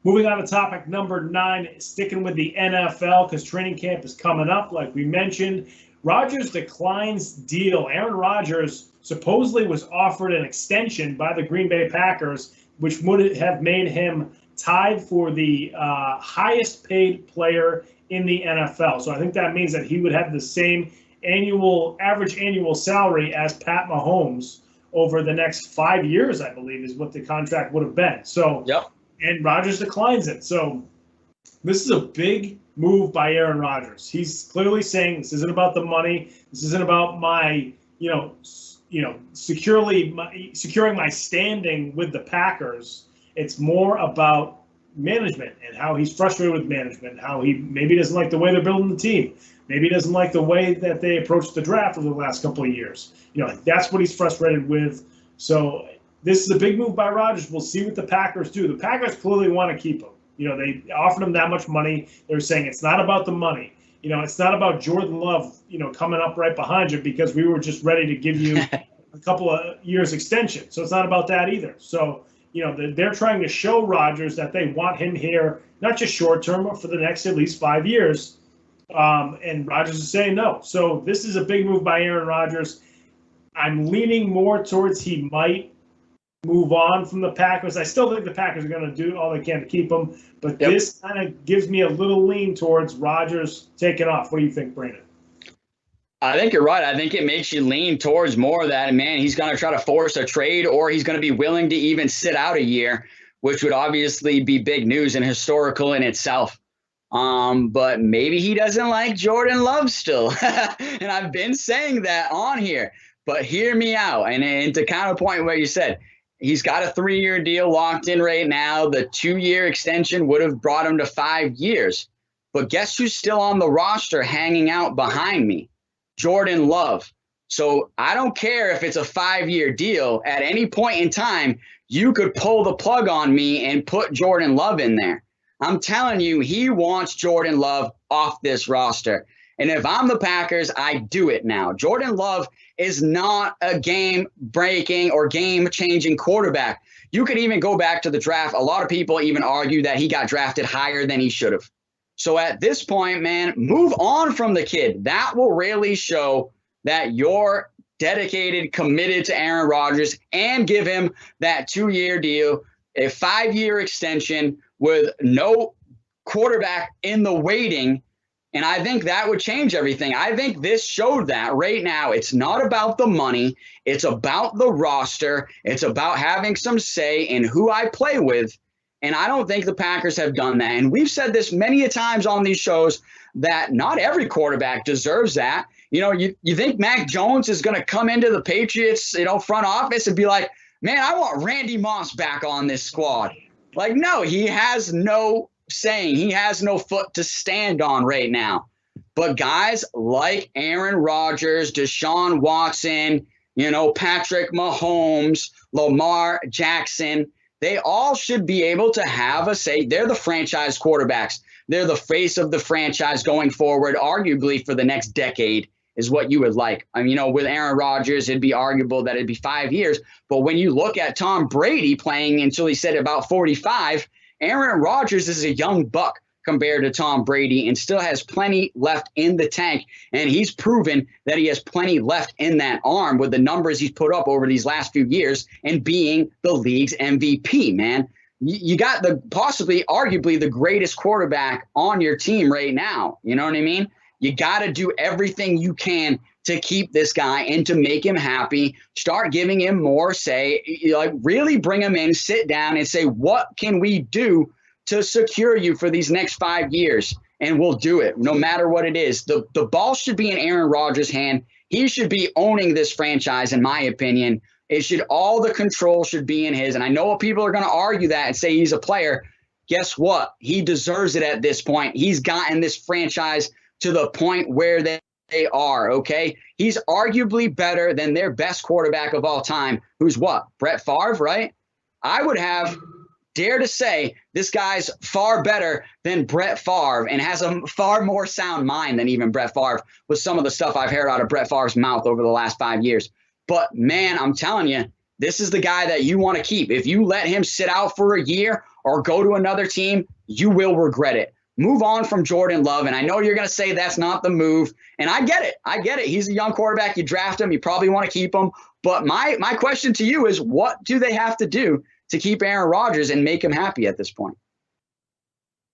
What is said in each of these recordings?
Moving on to topic number 9, sticking with the NFL because training camp is coming up, like we mentioned. Rodgers declines deal. Aaron Rodgers supposedly was offered an extension by the Green Bay Packers, which would have made him tied for the highest paid player in the NFL. So I think that means that he would have the same average annual salary as Pat Mahomes over the next 5 years, I believe, is what the contract would have been. So, yep. And Rodgers declines it. So this is a big move by Aaron Rodgers. He's clearly saying this isn't about the money. This isn't about my, securing my standing with the Packers. It's more about management and how he's frustrated with management, how he maybe doesn't like the way they're building the team. Maybe he doesn't like the way that they approached the draft over the last couple of years. That's what he's frustrated with. So this is a big move by Rodgers. We'll see what the Packers do. The Packers clearly want to keep him. They offered him that much money. They're saying it's not about the money. It's not about Jordan Love, coming up right behind you because we were just ready to give you a couple of years extension. So it's not about that either. So, they're trying to show Rodgers that they want him here, not just short term, but for the next at least 5 years. And Rodgers is saying no. So this is a big move by Aaron Rodgers. I'm leaning more towards he might move on from the Packers. I still think the Packers are going to do all they can to keep him, but This kind of gives me a little lean towards Rodgers taking off. What do you think, Brandon? I think you're right. I think it makes you lean towards more of that. And, man, he's going to try to force a trade, or he's going to be willing to even sit out a year, which would obviously be big news and historical in itself. But maybe he doesn't like Jordan Love still. And I've been saying that on here. But hear me out. And to kind of point where you said, he's got a 3-year deal locked in right now. The 2-year extension would have brought him to 5 years. But guess who's still on the roster hanging out behind me? Jordan Love. So I don't care if it's a 5-year deal. At any point in time, you could pull the plug on me and put Jordan Love in there. I'm telling you, he wants Jordan Love off this roster. And if I'm the Packers, I do it now. Jordan Love is not a game-breaking or game-changing quarterback. You could even go back to the draft. A lot of people even argue that he got drafted higher than he should have. So at this point, man, move on from the kid. That will really show that you're dedicated, committed to Aaron Rodgers, and give him that 2-year deal, a 5-year extension with no quarterback in the waiting. And I think that would change everything. I think this showed that right now. It's not about the money. It's about the roster. It's about having some say in who I play with. And I don't think the Packers have done that. And we've said this many a times on these shows that not every quarterback deserves that. You think Mac Jones is going to come into the Patriots, front office and be like, man, I want Randy Moss back on this squad. Like, no, he has no saying. He has no foot to stand on right now. But guys like Aaron Rodgers, Deshaun Watson, Patrick Mahomes, Lamar Jackson, they all should be able to have a say. They're the franchise quarterbacks. They're the face of the franchise going forward, arguably for the next decade is what you would like. I mean, with Aaron Rodgers, it'd be arguable that it'd be 5 years. But when you look at Tom Brady playing until he said about 45, Aaron Rodgers is a young buck compared to Tom Brady and still has plenty left in the tank. And he's proven that he has plenty left in that arm with the numbers he's put up over these last few years and being the league's MVP, man. You got arguably the greatest quarterback on your team right now. You know what I mean? You got to do everything you can to keep this guy and to make him happy. Start giving him more say, really bring him in, sit down and say, what can we do to secure you for these next 5 years? And we'll do it no matter what it is. The ball should be in Aaron Rodgers' hand. He should be owning this franchise, in my opinion. All the control should be in his. And I know people are going to argue that and say he's a player. Guess what? He deserves it at this point. He's gotten this franchise to the point where they are, okay? He's arguably better than their best quarterback of all time, who's what? Brett Favre, right? I would dare to say this guy's far better than Brett Favre and has a far more sound mind than even Brett Favre with some of the stuff I've heard out of Brett Favre's mouth over the last 5 years. But, man, I'm telling you, this is the guy that you want to keep. If you let him sit out for a year or go to another team, you will regret it. Move on from Jordan Love. And I know you're going to say that's not the move. And I get it. I get it. He's a young quarterback. You draft him. You probably want to keep him. But my question to you is, what do they have to do to keep Aaron Rodgers and make him happy at this point?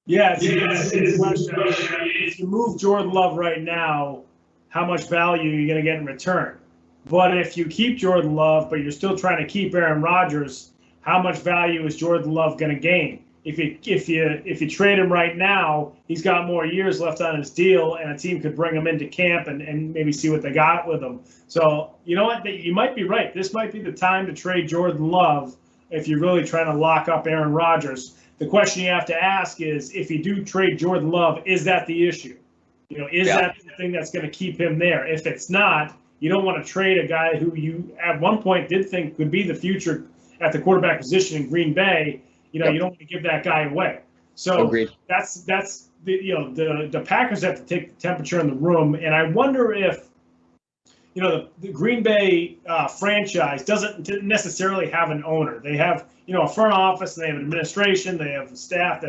Yeah, it's a question. If you move Jordan Love right now, how much value are you going to get in return? But if you keep Jordan Love, but you're still trying to keep Aaron Rodgers, how much value is Jordan Love going to gain? If you trade him right now, he's got more years left on his deal, and a team could bring him into camp and maybe see what they got with him. So you know what? You might be right. This might be the time to trade Jordan Love if you're really trying to lock up Aaron Rodgers. The question you have to ask is, if you do trade Jordan Love, is that the issue? Is that the thing that's going to keep him there? If it's not, you don't want to trade a guy who you at one point did think could be the future at the quarterback position in Green Bay. You don't want to give that guy away. So Agreed. that's the Packers have to take the temperature in the room, and I wonder if the Green Bay franchise doesn't necessarily have an owner. They have a front office, and they have an administration, they have a staff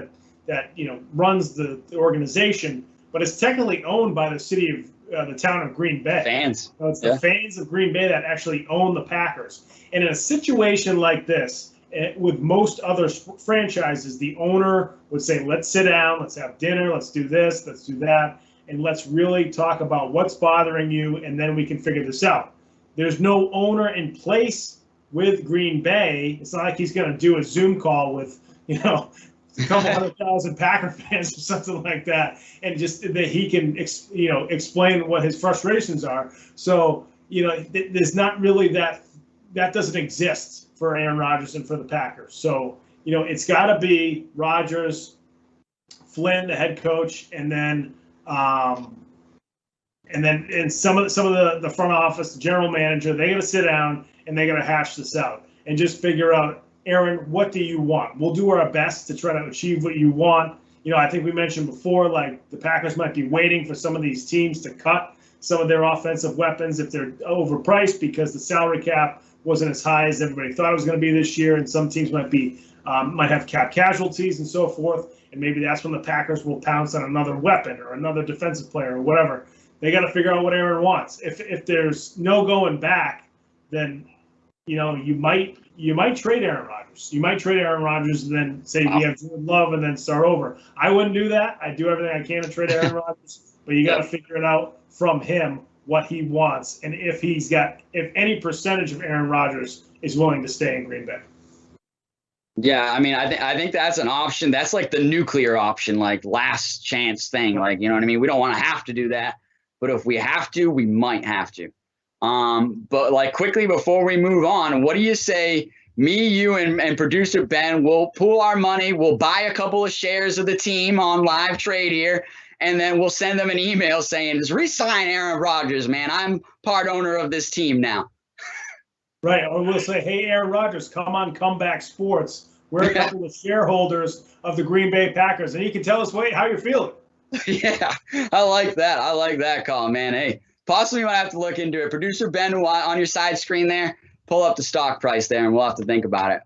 that runs the organization, but it's technically owned by the city of the town of Green Bay. Fans. So it's the fans of Green Bay that actually own the Packers. And in a situation like this, with most other franchises, the owner would say, let's sit down, let's have dinner, let's do this, let's do that, and let's really talk about what's bothering you, and then we can figure this out. There's no owner in place with Green Bay. It's not like he's going to do a Zoom call with, a couple 100,000 Packer fans or something like that, and just that he can, explain what his frustrations are. So, there's not really that doesn't exist for Aaron Rodgers and for the Packers. So, it's got to be Rodgers, Flynn, the head coach, and then some of the front office, the general manager. They got to sit down and they got to hash this out and just figure out, Aaron, what do you want? We'll do our best to try to achieve what you want. I think we mentioned before, like, the Packers might be waiting for some of these teams to cut some of their offensive weapons if they're overpriced, because the salary cap wasn't as high as everybody thought it was going to be this year, and some teams might have cap casualties and so forth, and maybe that's when the Packers will pounce on another weapon or another defensive player or whatever. They got to figure out what Aaron wants. If there's no going back, then you might trade Aaron Rodgers. You might trade Aaron Rodgers and then say we have Jordan Love and then start over. I wouldn't do that. I do everything I can to trade Aaron Rodgers, but you got to figure it out from him what he wants, and if any percentage of Aaron Rodgers is willing to stay in Green Bay. Yeah, I mean, I think that's an option. That's like the nuclear option, like last chance thing. Like, you know what I mean? We don't want to have to do that, but if we have to, we might have to. But like, quickly before we move on, what do you say? Me, you, and producer Ben will pool our money. We'll buy a couple of shares of the team on live trade here, and then we'll send them an email saying, just re-sign Aaron Rodgers, man. I'm part owner of this team now. Right. Or we'll say, hey, Aaron Rodgers, come on Comeback Sports. We're a couple of shareholders of the Green Bay Packers, and you can tell us how you're feeling. Yeah, I like that. I like that call, man. Hey, possibly might have to look into it. Producer Ben, on your side screen there, pull up the stock price there, and we'll have to think about it.